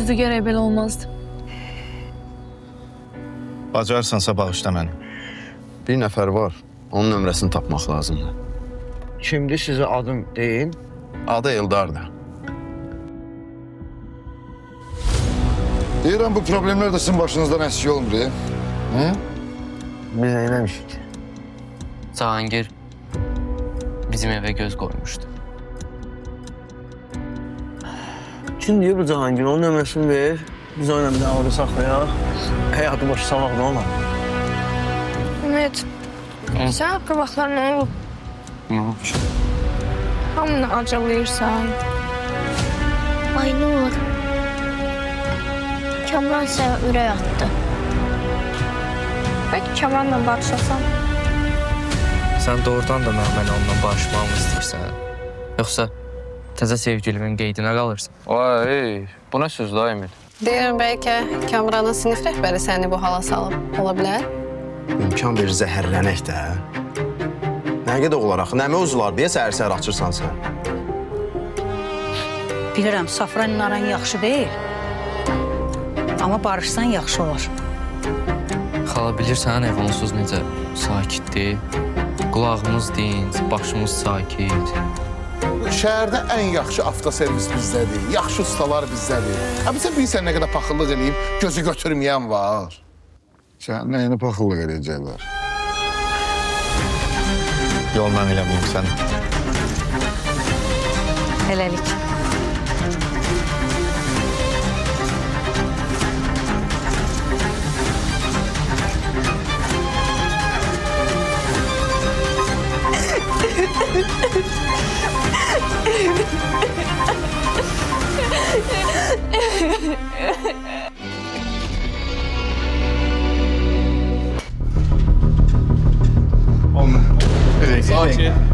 Düzdür, gərək belə olmazdı. Bacarsansa bağışla məni. Bir nəfər var, onun nömrəsini tapmaq lazımdır. Kimdir sizə adım deyin? Adı Eldardır. Deyirəm, bu problemlər də sizin başınızdan əksik olmur, ya. Hı? Biz neyləmişik? Cahangir bizim eve göz koymuştu. Kim diyor bu Cahangir? Onun nömrəsini ver. Biz onunla bir daha orada saxlayaq. Həyatı başı salaq ne olar? Ümit, sən haqqı vaxtlar nə olub? Ne olmuş? Hamını acılayırsan. Ay ne olur. Kamran sənə ürək atdı. Bəlkə Kamanla barışasan. Sen doğrudan da mənə ondan barışmağımı istəyirsən. Yoxsa təzə sevgilimin qeydinə qalırsın. Vay, bu nə söz da Emil? Deyirəm, bəlkə Kamranın sinif rəhbəri səni bu hala salıb, ola bilər? İmkan verir zəhərlənək də. Nə qədər olaraq, nə mövzular deyə səhər-səhər açırsan sən? Bilirəm, Safranın aran yaxşı deyil. Amma barışsan yaxşı olar. Xala bilirsən ev onsuz necə sakitdir. Qulağımız dinc, başımız sakit. Şəhərdə ən yaxşı avtoservis bizdədir, yaxşı ustalar bizdədir. Bizə bilirsən nə qədər paxıllıq eləyib, gözü götürməyən var. Sən nəyini paxıllıq edəcəklər? Yolla eləməyim sən. Hələlik.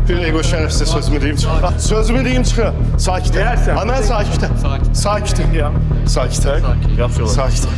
Hürrey, o şərəfsiz sözümü deyim çıxı. Sözümü deyim çıxı. Sakit. Deyərsən. Ha, mən sakitəm. Sakitəm. Sakitəm. Yaxşı olar. Sakitəm.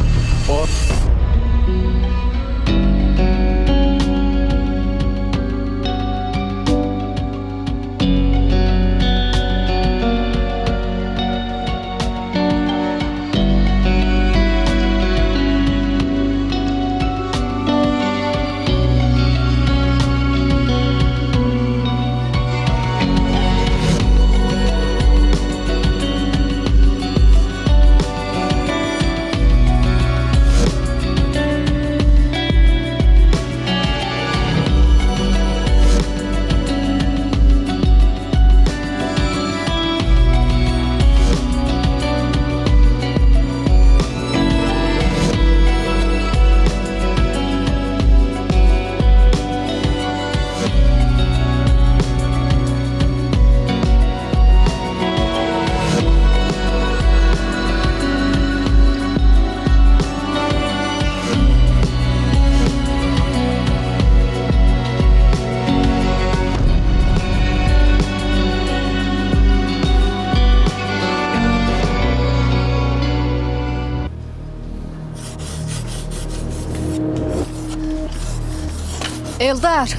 Eldar,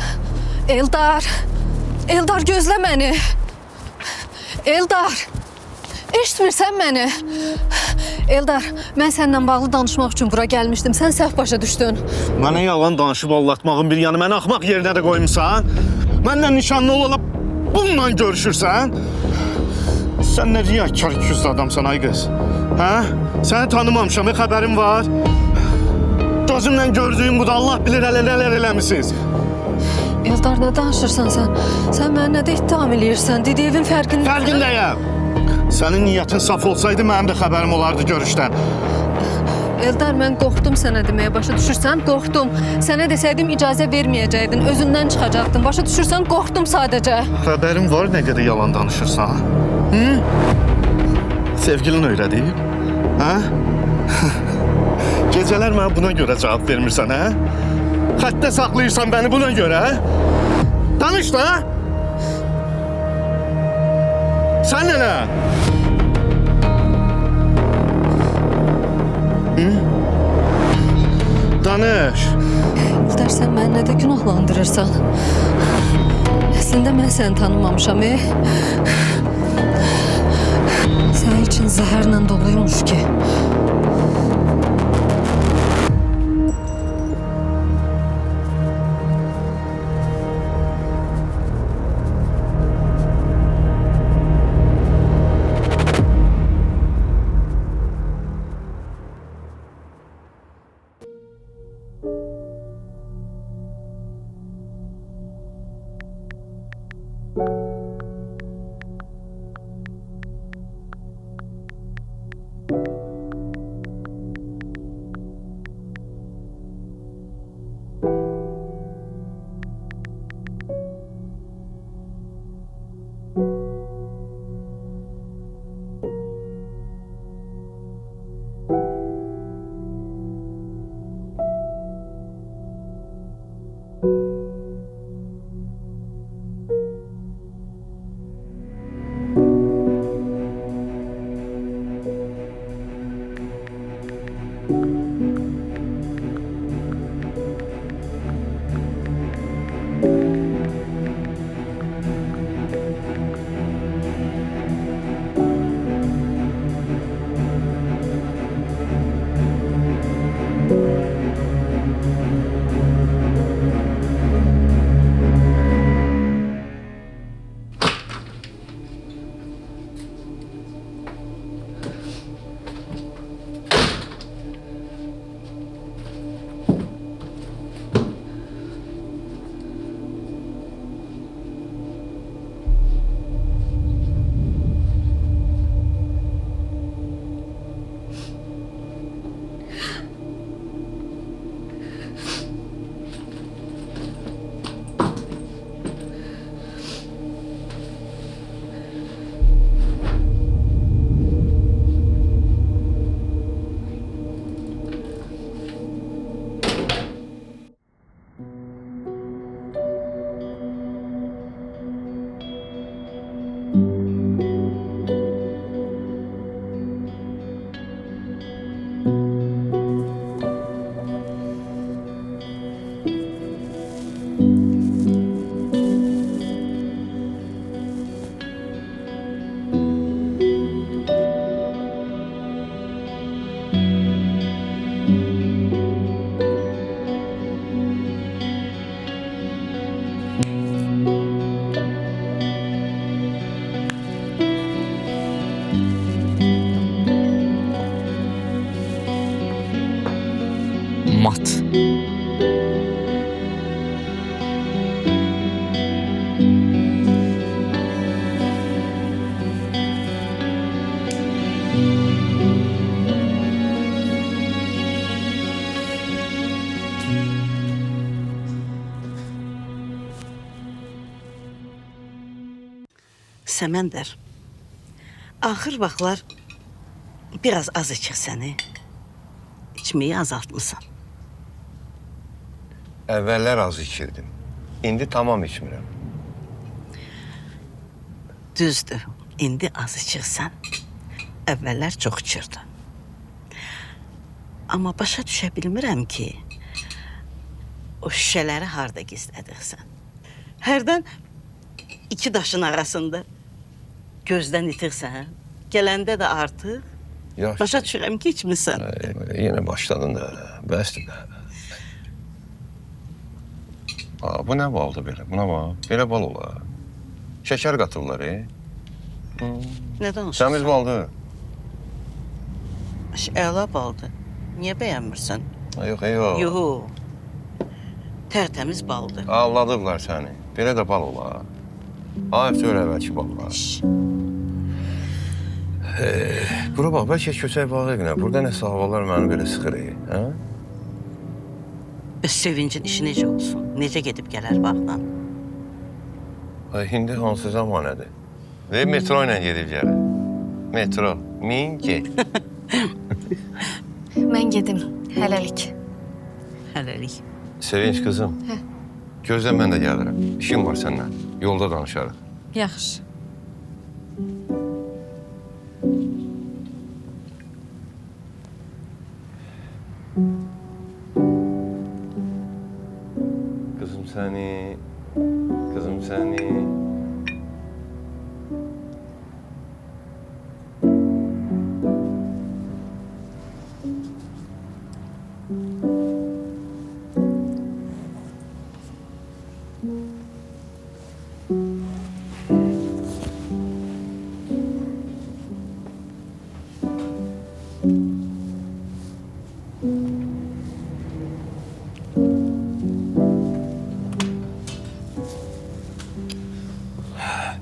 Eldar, Eldar gözlə məni. Eldar, eşitmirsən məni? Eldar, mən səndən bağlı danışmaq üçün bura gəlmişdim. Sən səhv başa düşdün. Mənə yalan danışıb allatmağın bir yanı, məni axmaq yerinə də qoymusan. Mənlə nişanlı olub bununla görüşürsən. Sən nə riyakar küzdü adamsan ay qız? Hə? Səni tanımamışam, xəbərim var. Gözümlə gördüyüm bu da Allah bilir hələ nələr eləmisiniz. Eldar, nə danışırsan sən? Sən mənə nədə ittiham eləyirsən? Didiyevin fərqini... Fərqindəyəm. Sənin niyyətin saf olsaydı mənim də xəbərim olardı görüşdən. Eldar, mən qorxdum sənə deməyə, başa düşürsən? Qorxdum. Sənə desəydim icazə verməyəcəkdin, özündən çıxacaqdın. Başa düşürsən? Qorxdum sadəcə. Xəbərim var nə qədər yalan danışırsan. Hı? Sevgilin öyrədib? Hə? Gecələr mənə buna görə cavab vermirsən, hə? Xəttə saxlayırsan bəni buna görə, hə? Danış da! Sən nə? Hı? Danış. Eldar, sən məni nədə günahlandırırsan? Əslində mən səni tanımamışam, Sənin için zəhərlə doluymuş ki. Səməndər, axır vaxtlar biraz az içir səni. İçmeyi azaltmısan. Əvvəllər az içirdim. İndi tamam içmirəm. Düzdür, indi az içirsən. Əvvəllər çox içirdin. Amma başa düşə bilmirəm ki, o şüşələri harda gizlədirsən. Hərdən iki daşın arasında gözdən itirsən, gələndə də artıq Yaş. başa düşürəm ki, içmirsən. Yenə başladın da, bəsdir də. Aa, bu nə baldır belə? Buna bax, belə bal olar. Şəkər qatırlar, Nədən o? Təmiz baldır. Əla baldır. Niyə bəyənmirsən? Yox, yox. Yox. Tərtəmiz baldır. Ağladıblar səni. Belə də bal olar. Hafif öyle əvvəlki ballar. Bura bax, bəlkə köçək bağı evinə. Burada nəsə havalar məni belə sıxır, hə? Bəs sevincin işi necə olsun? Necə gedib gələr bağdan? Ay, indi hansı zamanədir? Və metro ilə gedib gəlir. Metro. Min get. Mən gedim, hələlik. Hələlik. Sevinç qızım. Gözlə, mən də gəlirəm. İşim var səndən. Yolda danışarıq. Yaxşı. Kızım seni, kızım seni.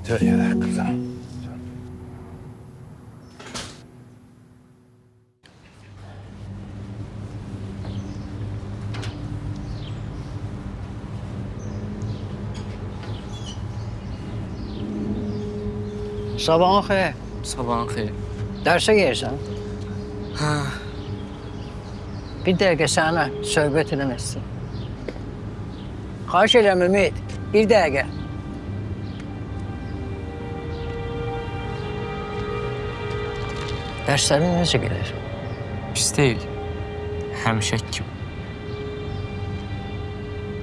Dönüyorlar kızım. Sabahın xeyir. Sabahın xeyir. Dərsə gelirsən? Hə, Bir dəqiqə sənə söhbət eləmək istəyirəm. Xahiş edirəm Ümid, bir dəqiqə. Dərslərin necə gedir? pis deyil. Həmişək kimi.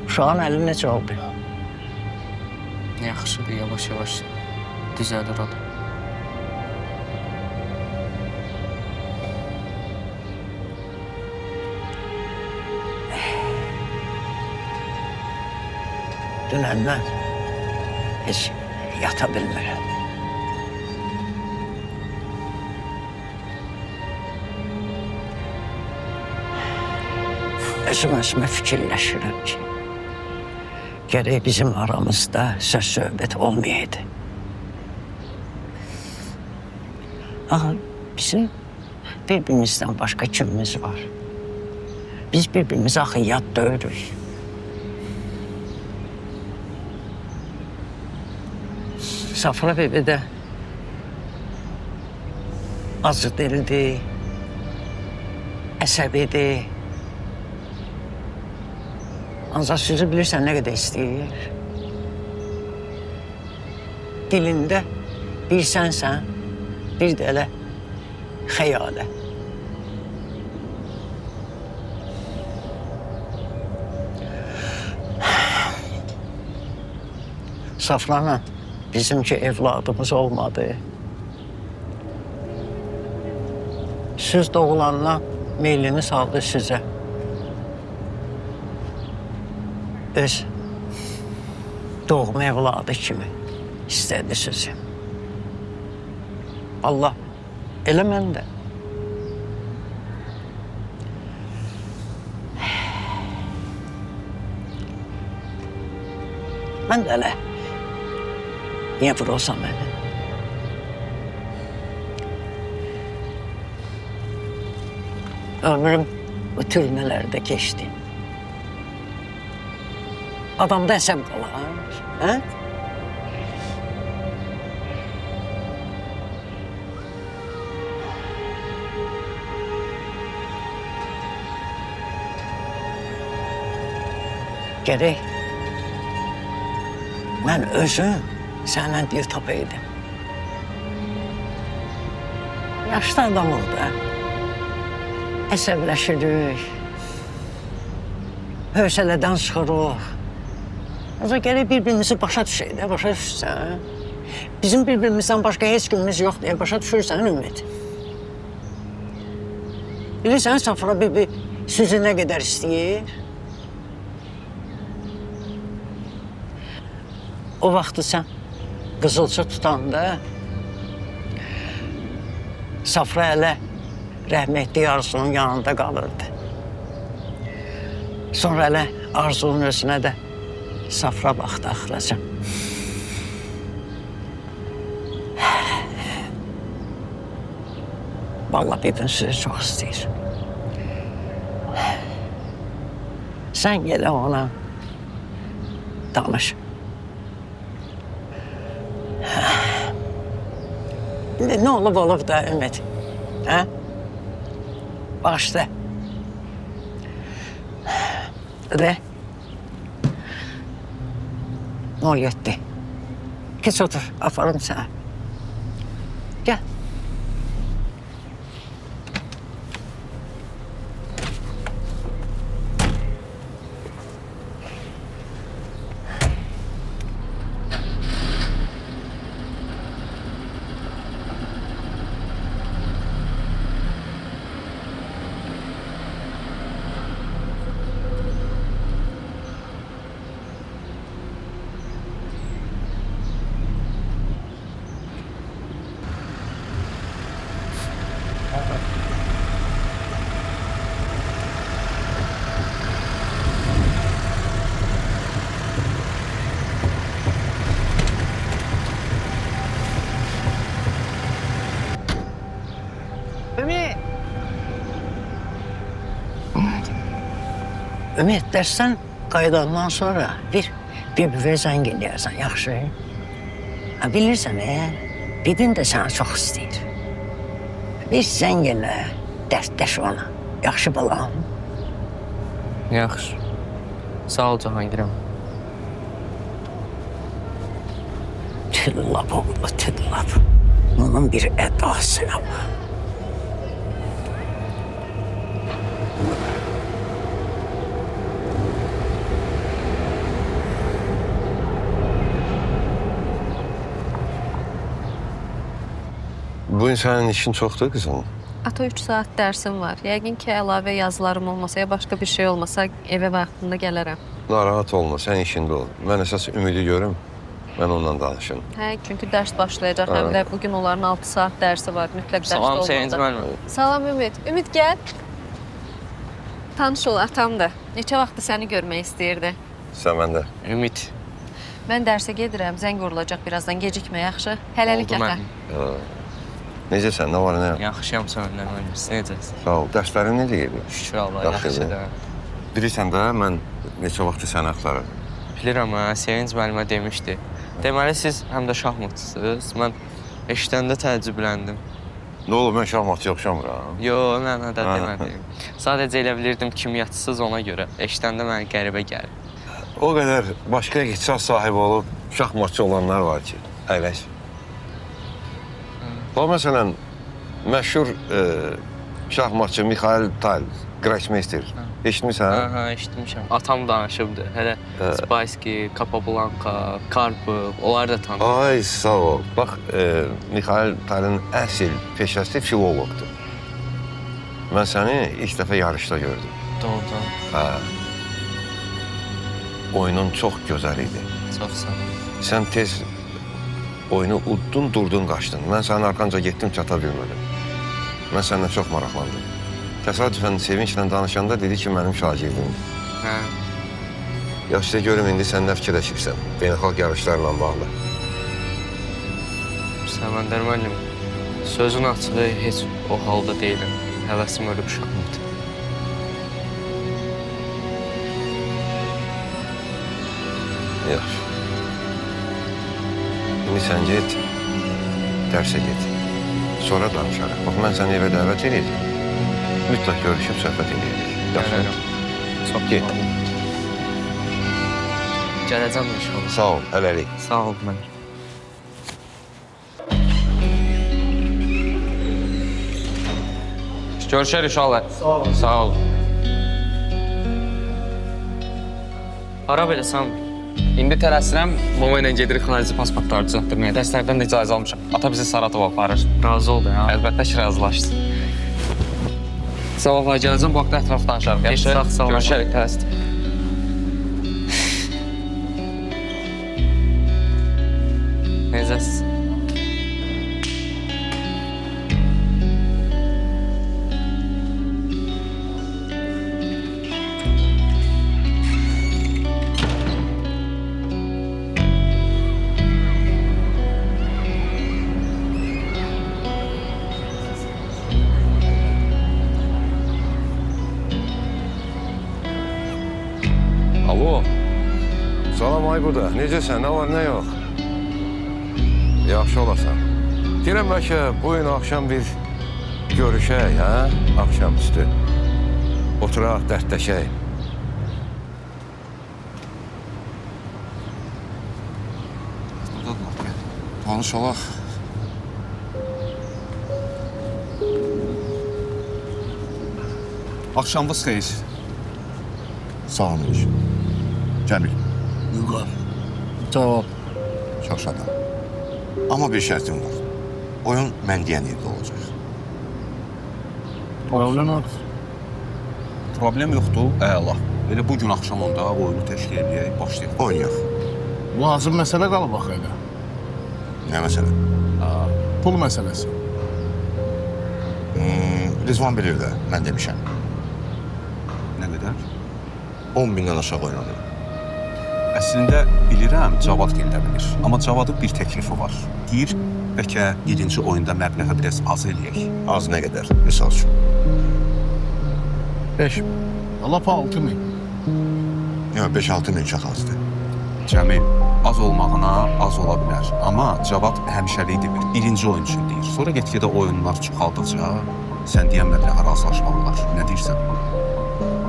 Uşağın əli necə oldu? Yaxşıdır, yavaş-yavaş düzəlir adam. Dünəndən heç yata bilmirəm. Özüm-özümə fikirləşirəm ki, gərək bizim aramızda söz-söhbət olmayaydı. Aha, bizim birbirimizdən başqa kimimiz var? Biz birbirimizi axı yad döyürük. Safra bebi də acı dildi, əsəbidir. Ancaq sözü bilirsən nə qədər istəyir. Dilində bir sənsən, bir də elə xəyalə. Safranla bizimki evladımız olmadı. Siz doğulanla meylini saldı sizə. Öz doğma evladı kimi istədi sizi. Allah elə mən də. Mən də elə niyə vurulsam məni? Ömrüm bu türmələrdə keçdi. Adamda əsəb qalar, hə? Gərək mən özüm sənlə dil tapaydım. Yaşlı adamıq da. Əsəbləşirik. Hövsələdən çıxırıq. O zaman gərək bir-birimizi başa düşək də, başa düşürsən. Bizim bir-birimizdən başqa heç kimimiz yox deyə başa düşürsən Ümid. Bilirsən, Safra bibi sizi nə qədər istəyir? O vaxtı sən qızılçı tutanda Safra hələ rəhmətli Arzu'nun yanında qalırdı. Sonra hələ Arzu'nun özünə də Safra baxdı axıracam. Vallahi bibin sizi çox istəyir. Sən gələ ona danış. Ne olub da Ümid? Hə? Başla. De. 07. Keç otur, aferin sana. Gel. Ümid, dərsdən qayıdandan sonra bir-bir zəng eləyərsən, yaxşı? Bilirsən, bibin də səni çox istəyir. Bir zəng elə, dərdləş ona. Yaxşı balam. Yaxşı. Sağ ol Cahangirəm. Tüllap oğlu, tüllap. Onun bir ədası var. Bu insanın işin çoxdur qızım. Ata 3 saat dərsim var. Yəqin ki, əlavə yazılarım olmasa ya başqa bir şey olmasa evə vaxtında gələrəm. Narahat olma, sən işində ol. Mən əsas Ümidi görüm, mən onunla danışım. Hə, çünki dərs başlayacaq. Həm də bugün onların 6 saat dərsi var. Mütləq dərsdə olmalıdır. Salam Sevinç müəllim. Salam Ümid. Ümid gəl. Tanış ol, atamdır. Neçə vaxtdır səni görmək istəyirdi. Sən məndə. Ümid. Mən dərsə gedirəm. Zəng vurulacaq birazdan. Gecikmə, yaxşı? Hələlik Oldu ata. müəllim. Necəsən, nə var, nə yox? Yaxşıyam səndən müəllim. Siz necəsiniz? Sağ ol. Dərslərin necə gedir? Şükür Allah, Yaxşıdır. yaxşıdır. Bilirsən də, mən neçə vaxtdır səni axtarırım. Bilirəm, Sevinç müəllimə demişdi. Deməli, siz həm də şahmatçısınız. Mən eşidəndə təəccübləndim. Nə olub, mən şahmatçı oxşamıram? Yox, mənada demədim. Sadəcə elə bilirdim kimyaçısınız ona görə. Eşidəndə mənə qəribə gəlir. O qədər başqa ixtisas sahibi olub şahmatçı olanlar var ki, əyləş. O, məsələn, məşhur şahmatçı Mikhail Tal, Grossmeister. Eşitmirsən? Hə, eşitmişəm. Atam danışıbdı. Hələ Spayski, Capablanca, Karpov, onları da tanıyır. Ay, sağ ol. Bax, Mikhail Tal'ın əsl peşəsi filoloqdur. Mən səni ilk dəfə yarışda gördüm. Doğrudan. Hə. Oyunun çox gözəl idi. Çox sağ ol. Sən tez oyunu uddun, durdun, qaçdın. Mən sənin arxanca getdim, çata bilmədim. Mən səninlə çox maraqlandım. Təsadüfən Sevinçlə danışanda dedi ki, mənim şagirdim. Hə. Yaxşı, görüm, indi sən nə fikirləşirsən? Beynəlxalq yarışlarla bağlı. Səməndər müəllim, sözün açığı heç o halda deyiləm. Həvəsim ölüb şahmat. Yaxşı. İndi sən get, dərsə get. Sonra danışarıq. Bax, mən səni evə dəvət edəcəm. Mütləq görüşüb söhbət edəcək. Yaxşı. Çox Get. sağ ol. Gələcəm inşallah. Sağ ol, hələlik. Sağ ol mən. Görüşərik inşallah. Sağ ol. Sağ ol. Hara beləsən? İndi tələsirəm, mama ilə gedirik xarici pasportları düzəltdirməyə. Dərslərdən də icazə almışam. Ata bizi Saratova aparır. Razı oldu ya. Əlbəttə ki, razılaşdı. Sabah gələcəm, bu haqda ətraf danışarıq. Sağ ol. Görüşərik tələsdir. Necəsiz? Alo. Salam Ayquda. Necəsən? Nə var, nə yox? Yaxşı olasan. Deyirəm bəlkə bu gün axşam bir görüşək, hə? Axşamüstü. Oturaq, dərdləşək. Danışalaq. Axşamınız xeyir. Sağolun. Cəmil, Vüqar. Cavab. çox şadam. Amma bir şərtim var. Oyun mən deyən yerdə olacaq. Problem yox. Problem yoxdur, əla. Elə bu gün axşam onda oyunu təşkil edək, başlayaq. Oynayaq. Lazım məsələ qalıb axı elə. Nə məsələ? Pul məsələsi. Rizvan bilir də, mən demişəm. Nə qədər? 10 bindən aşağı oynanır. Əslində bilirəm, Cavad dildə bilir. Amma Cavadın bir təklifi var. Deyir, bəlkə 7-ci oyunda məbləği biraz az eləyək. Az nə qədər, misal üçün. 5. Lap 6 min. Yox, 5-6 min çox azdır. Cəmil, az olmağına az ola bilər. Amma Cavad həmişəlik demir. Birinci oyun üçün deyir. Sonra get-gedə oyunlar çoxaldıqca sən deyən məbləğə razılaşmaq olar. Nə deyirsən?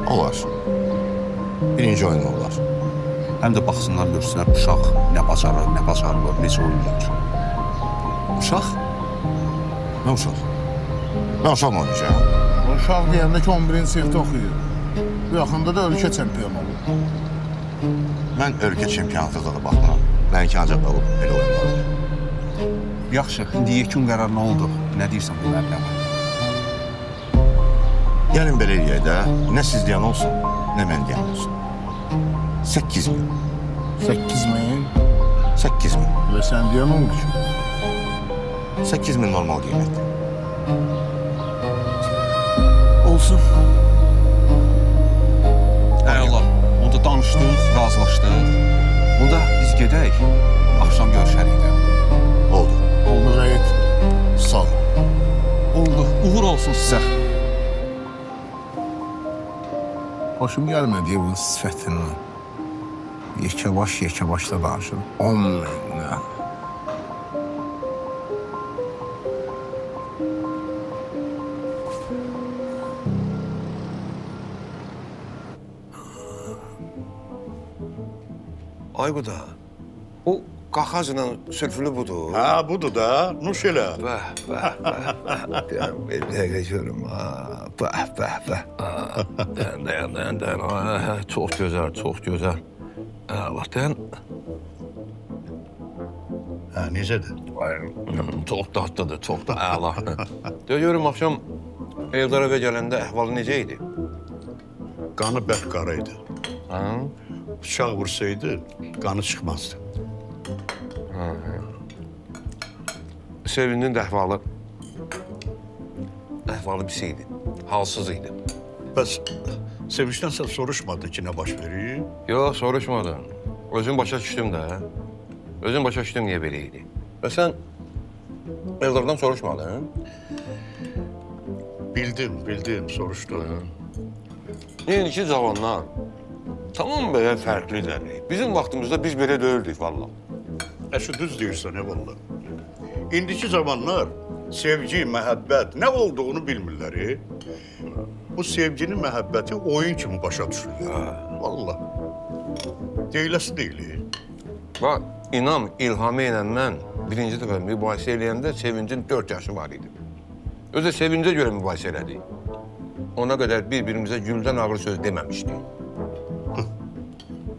Olar. Birinci oyun olar. Həm də baxsınlar, görsünlər uşaq nə bacarır, nə bacarmır, necə oynayır. Uşaq? Nə uşaq? Mən uşaq mı oynayacağım? Uşaq deyəndə ki 11-ci sinifdə oxuyur. Bu yaxında da ölkə çempionu olur. Mən ölkə çempionatına da baxmıram. Mənki ancaq olub belə oyunlar. Yaxşı, indi yekun qərar nə oldu? Nə deyirsən bu məbləğə? Gəlin belə eləyək də, nə siz deyən olsun, nə mən deyən olsun. 8 min. 8 min. 8 min. Və sən deyən oldu ki. 8 min normal qiymətdir. Olsun. Əla, onda danışdıq, razılaşdıq. Onda biz gedək, axşam görüşərik də. Oldu. Oldu Rəyət. Sağ ol. Oldu, uğur olsun sizə. Hoşum gəlmədi bunun sifətindən. Yekəbaşda danışır. 10 min. Ayquda, o qaxazla sülfülü budur. Ha, budur da. Nuş elə. Bəh, bəh, bəh. Ya, bir dəqiqə görüm. Bəh, bəh, bəh. Dayan. Çox gözəl, çox gözəl. Vaxtən... Hə, necədir? Çox dadlıdır, çox da əla. Görürüm, axşam Eldar evə gələndə əhvalı necə idi? Qanı bərk qara idi. Ha? Bıçaq vursaydı, qanı çıxmazdı. Sevindin də əhvalı pis idi, halsız idi. Bəs Sevinçdən sən soruşmadı ki, nə baş verir? Yox, soruşmadın. Özüm başa düşdüm də. Özüm başa düşdüm niyə belə idi. Və sən Eldardan soruşmadın? Bildim, soruşdum. İndiki cavanlar tamam belə fərqlidir. Bizim vaxtımızda biz belə deyildik valla. Şu düz deyirsən, valla. İndiki zamanlar sevgi, məhəbbət nə olduğunu bilmirlər. Bu sevginin, məhəbbəti oyun kimi başa düşürlər. Valla. Deyiləsi deyil. Bax, inan İlhamı ilə mən birinci dəfə mübahisə eləyəndə Sevincin 4 yaşı var idi. Özü Sevincə görə mübahisə elədik. Ona qədər bir-birimizə güldən ağır söz deməmişdik.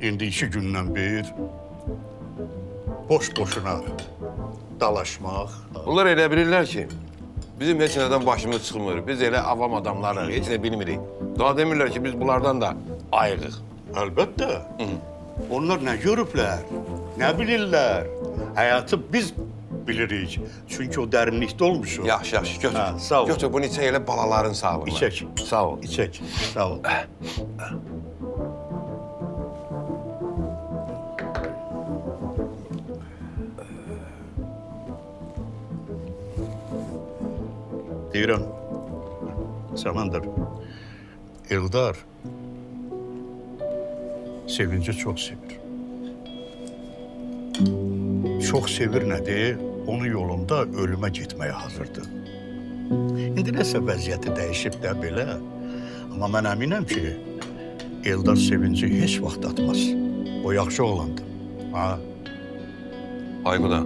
İndi 2 gündən bir boş-boşuna dalaşmaq. Onlar elə bilirlər ki, bizim heç nədən başımız çıxmır. Biz elə avam adamlarıq, heç nə bilmirik. Daha demirlər ki, biz bunlardan da ayırıq. Əlbəttə. Onlar nə görüblər, nə bilirlər. Həyatı biz bilirik. Çünki o dərinlikdə olmuşuq. Yaxşı, yaxşı, götür. Hə, sağ ol. Götür, bunu içək elə balaların sağlığına. İçək. Sağ ol. İçək. Sağ ol. Deyirəm, Səmandır, Eldar Sevinci çox sevir. Çox sevir nədir? Onun yolunda ölümə getməyə hazırdır. İndi nəsə vəziyyəti dəyişib də belə. Amma mən əminəm ki, Eldar Sevinci heç vaxt atmaz. O yaxşı oğlandır. Ha? Ayquda,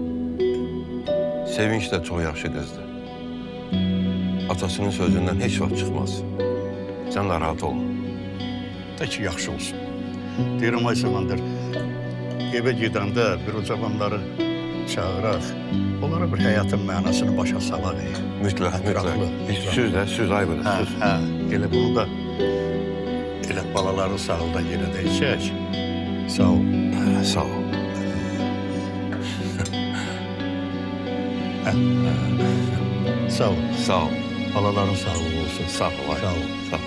Sevinç də çox yaxşı qızdır. Atasının sözündən heç vaxt çıxmaz. Sən narahat olma. Da ki, yaxşı olsun. Deyirəm, ay Səmandır, evə gedəndə bir o cavanları çağıraq, onlara bir həyatın mənasını başa salaq. Mütləq, mütləq. Süz Ayquda, süz. Hə, elə bunu da elə balaların sağlıqdan yerə dəyişək. Sağ ol. Sağ ol. Sağ ol. Sağ ol. Balaların sağlığı olsun. Sağ ol. Sağ ol. Sağ ol.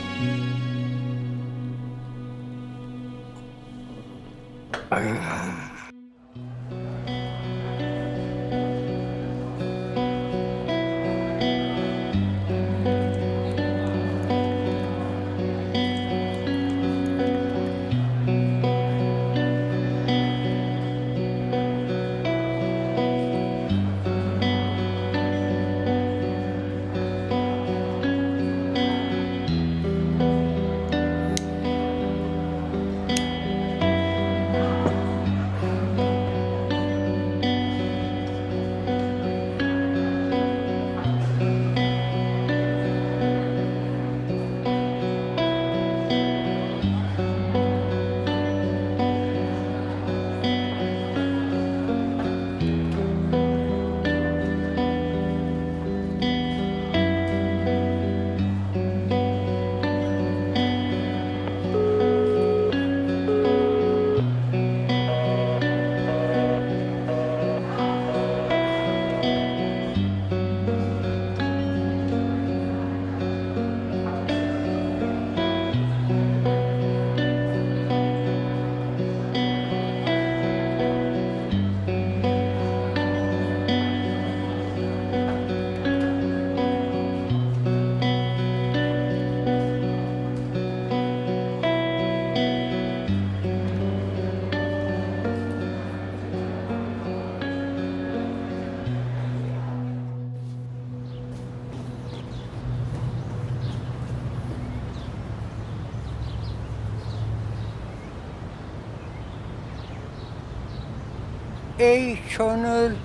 Ey könül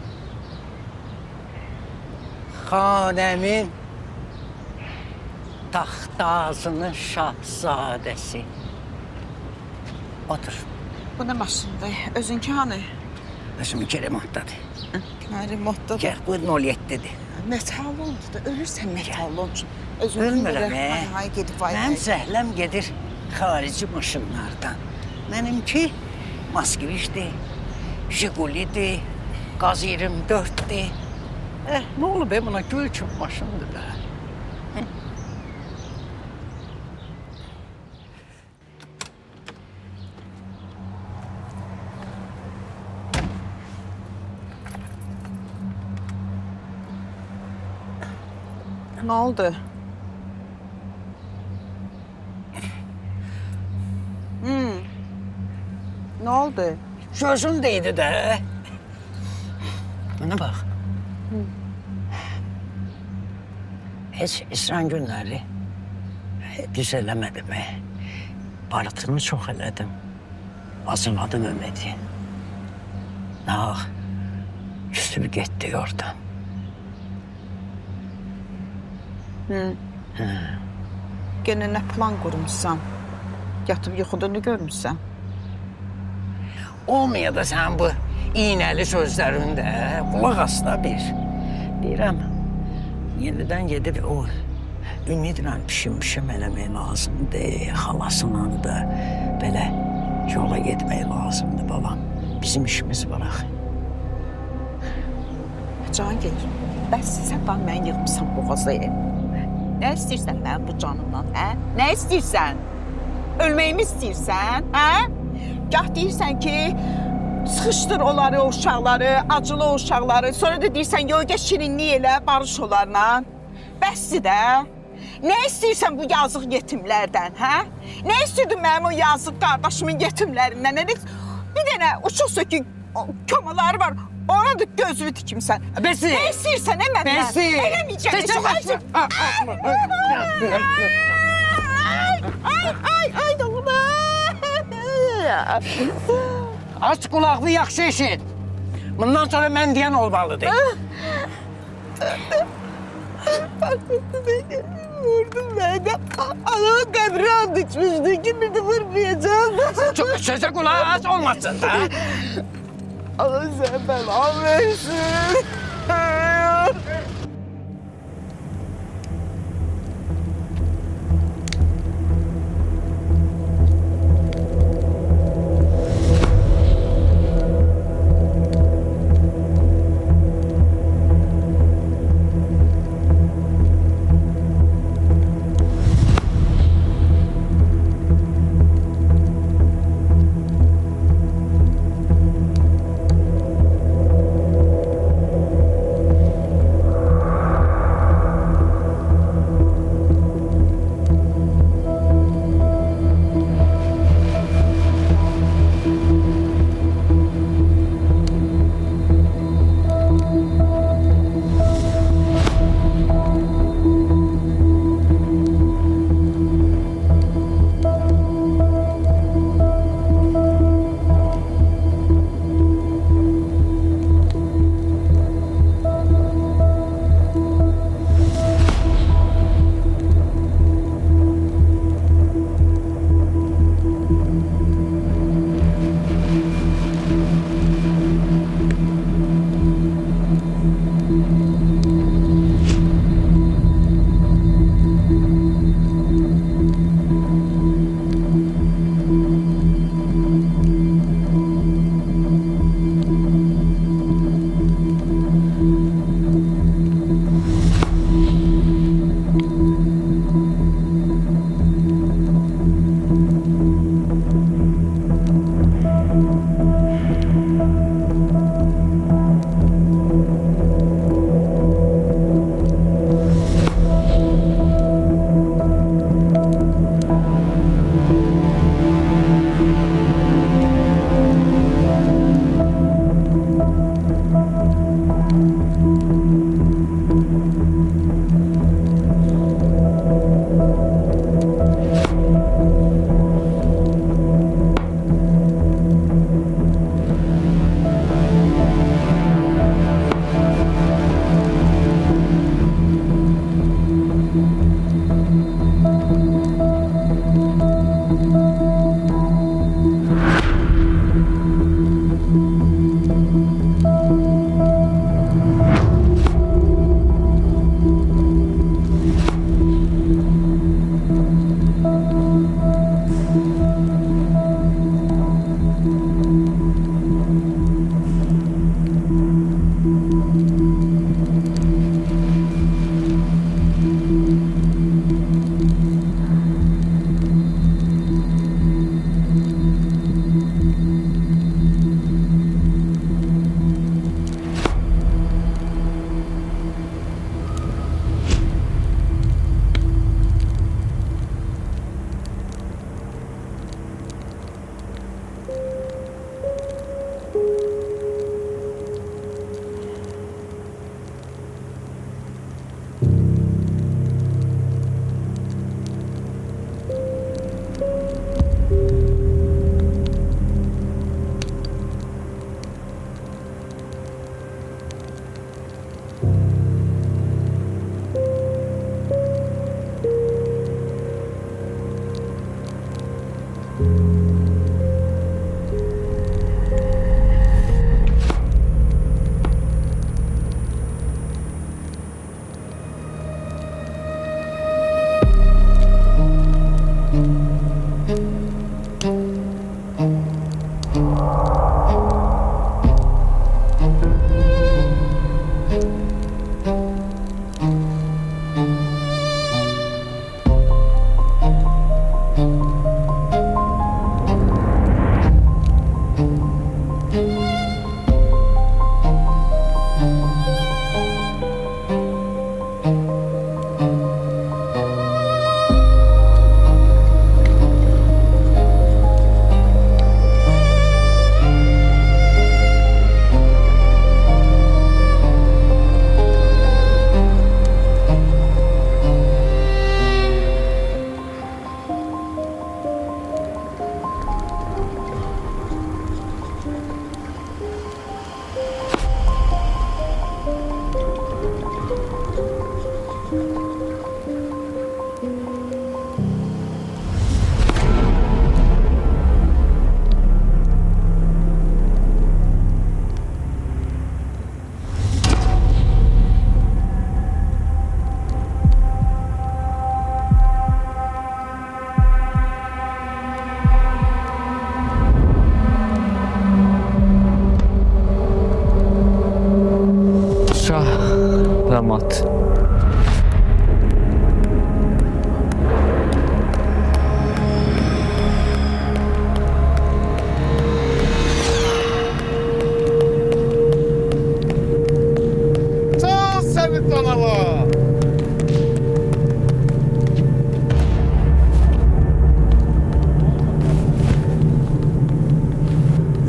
xanəmin taxtazının şahzadəsi. Otur. Bu nə maşındır? Özünki hanı? Özümki remontdadır. Remontdadır. Gəl, bu 07-dir. Metalondur da, ölürsən metalon. Ölmürəm, Mənim zəhləm gedir xarici maşınlardan. Mənimki Moskvişdir, Jigulidir, Qaz 24'dir. Ne oldu be buna gül kimi maşındır da. Ne oldu? Ne oldu? Sözün deydi de. Bana bak. Hiç İsran günleri. Düz eləmədim. Barıtımı çox elədim. Hazırladım Ümidi. Nah, küsüp gitti oradan. Gene nə plan qurmuşsan? Yatıb yuxuda nə görmüşsən? Olmaya da sen bu iğneli sözlerinde kulak as da bir. Deyirəm, yeniden gedib o ümidlə pişim eləmək lazımdır. Halasına da belə yola getmək lazımdır babam. Bizim işimiz var axı. Cahangir, bəs sən bax mən yığmışsan boğazı. Nə istəyirsən mən bu canımdan, hə? Nə istəyirsən? Ölməyimi istəyirsən, hə? Gah deyirsən ki, sıxışdır onları, o uşaqları, acılı o uşaqları. Sonra da deyirsən, yoga şirinlik elə, barış onlarla. Bəsdir də. Nə istəyirsən bu yazıq yetimlərdən, hə? Nə istəyirdin mənim o yazıq qardaşımın yetimlərindən? Bir dənə uçuq sökük komaları var. Ona da gözünü tikimsən. Bəsi! Nə istəyirsən, nə məndən? Bəsi! Eləməyəcəksən. Ay, doğma. Aç kulaklı yaxşı eşit. Bundan sonra mən deyən olmalıdır. Vurdum ben de. Anamın kabri an düşmüştü. Şimdi de vurmayacağım. Çok söze kulağı aç olmasın da. Allah sen belanı versin.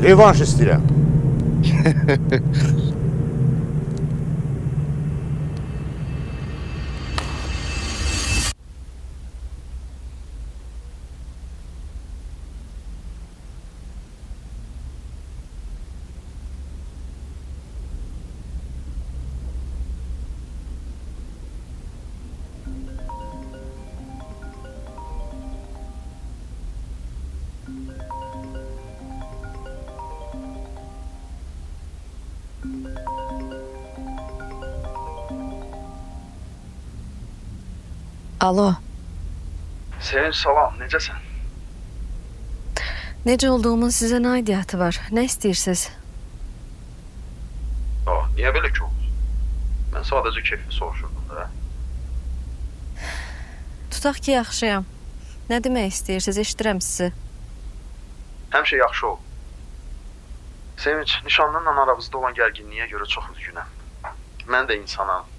Revanş istəyirəm. Alo, Sevinç, salam, necəsən? necə olduğumun sizə nə aidiyyatı var? Nə istəyirsiniz? Niyə belə ki olur? Mən sadəcə keyfini soruşurdum da. Tutaq ki, yaxşıyam. Nə demək istəyirsiniz? Eşidirəm sizi. Həmişə yaxşı ol. Sevinç, nişanlınla aramızda olan gərginliyə görə çox üzgünəm. Mən də insanam.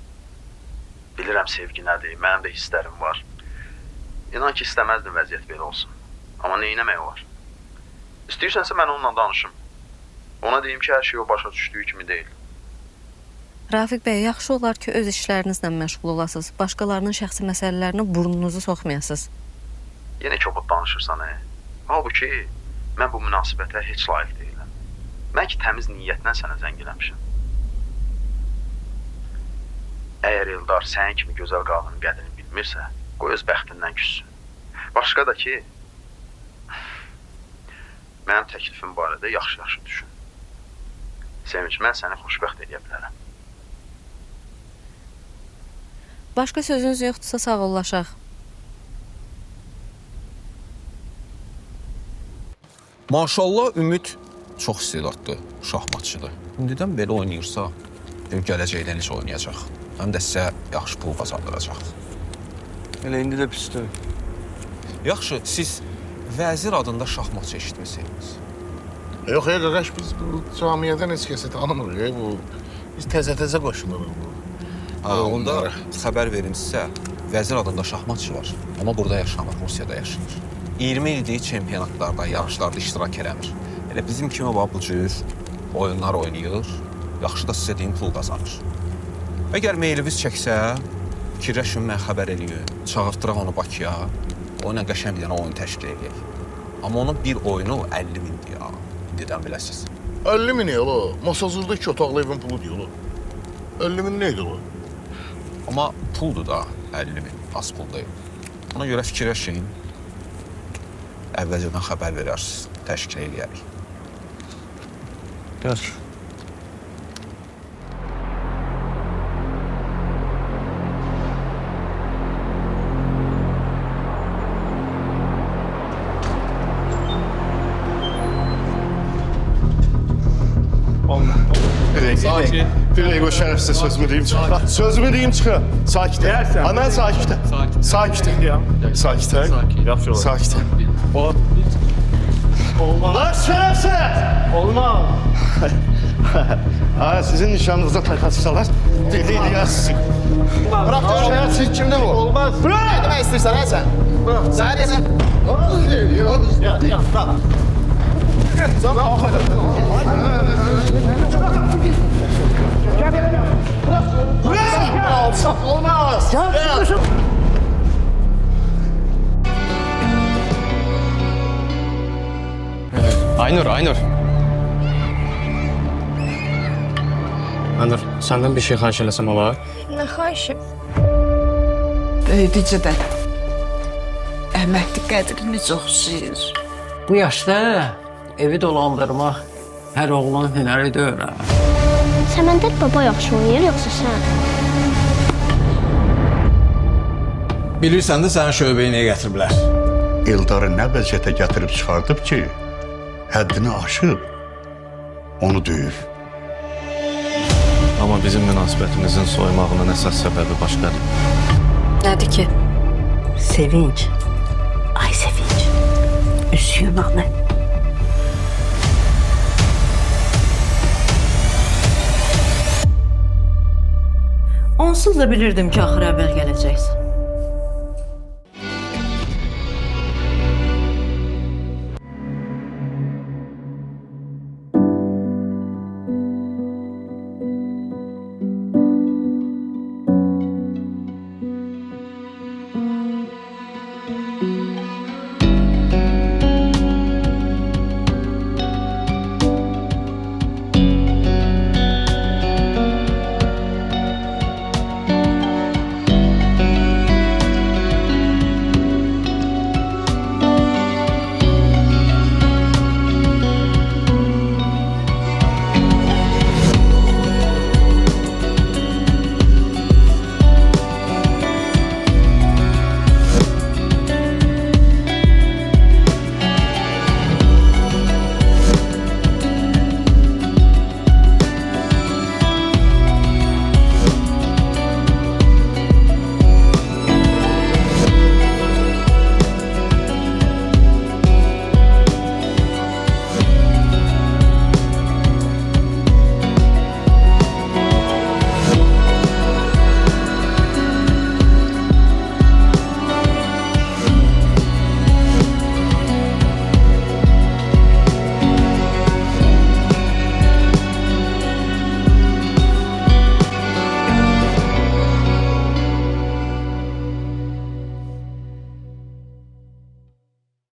Bilirəm sevgi nədir, mənim də hisslərim var. İnan ki, istəməzdim vəziyyət belə olsun. Amma neynəmək olar? İstəyirsənsə mən onunla danışım. Ona deyim ki, hər şey o başa düşdüyü kimi deyil. Rafiq bəy, yaxşı olar ki, öz işlərinizlə məşğul olasınız. Başqalarının şəxsi məsələlərinə burnunuzu soxmayasınız. Yenə kobud danışırsan, Halbuki, mən bu münasibətə heç layiq deyiləm. Mən ki, təmiz niyyətlə sənə zəng eləmişəm. Əgər Eldar sənin kimi gözəl qadının qədrini bilmirsə, qoy öz bəxtindən küssün. Başqa da ki, mənim təklifim barədə yaxşı-yaxşı düşün. Sevinç, mən səni xoşbəxt edə bilərəm. Başqa sözünüz yoxdursa sağollaşaq. Maşallah Ümid çox istedadlı şahmatçıdır. İndidən belə oynayırsa, gələcəkdə necə oynayacaq. Həm də sizə yaxşı pul qazandıracaq. Elə indi də pisdir. Yaxşı, siz vəzir adında şahmatçı eşitmisiniz? Yox, qardaş, biz bu camiyyədən heç kəsi tanımırıq. Biz təzə-təzə qoşuluruq bu. Onda xəbər verim sizə, vəzir adında şahmatçı var. Amma burada yaşamır, Rusiyada yaşayır. 20 ildir çempionatlarda, yarışlarda iştirak eləmir. Elə bizim kimi bu cür oyunlar oynayır, yaxşı da sizə deyim pul qazanır. Əgər meyliniz çəksə, fikirləşin, mən xəbər eləyim, çağırtdıraq onu Bakıya, o ilə qəşəng bir dənə oyun təşkil edək. Amma onun bir oyunu 50 mindir ya, indidən biləsiniz. 50 min o, Masazurda 2 otaqlı evin pulu deyil o. 50 min neydi o? Amma puldur da 50 min, az pul deyil. Ona görə fikirləşin, əvvəlcədən xəbər verərsiniz, təşkil edərik. Gəl. Fireygo şərəfsiz sözümü deyim çıxır. Sözümü deyim çıxır. Sakit. Hemen sakit. Sakit. Sakit. Sakit. Olmaz şərəfsiz. Olmaz. Sizin nişanınızda tayfatçılar deli yazsın. Bırak şərəfsiz kimdir bu? Olmaz. Bırak. Ne demək istəyirsən ha sən? Bırak. Sən desən. Ya, bırak. Olmaz. Aynur. Aynur, senden bir şey xahiş eləsəm olar? Nə xahişim? Böyüdücədən Əhmədli qədrini çox istəyir. Bu yaşda evi dolandırmaq hər oğlan hünəri deyil. Səməndər baba yaxşı oynayır, yoxsa sən? Bilirsən də sənin şöbəyə niyə gətiriblər? Eldarı nə vəziyyətə gətirib çıxardıb ki, həddini aşıb, onu döyür. Amma bizim münasibətimizin soymağının əsas səbəbi başqadır. Nədir ki? Sevinç. Ay Sevinç. Üzüyün anı. Onsuz da bilirdim ki, axıra əvvəl gələcəksən.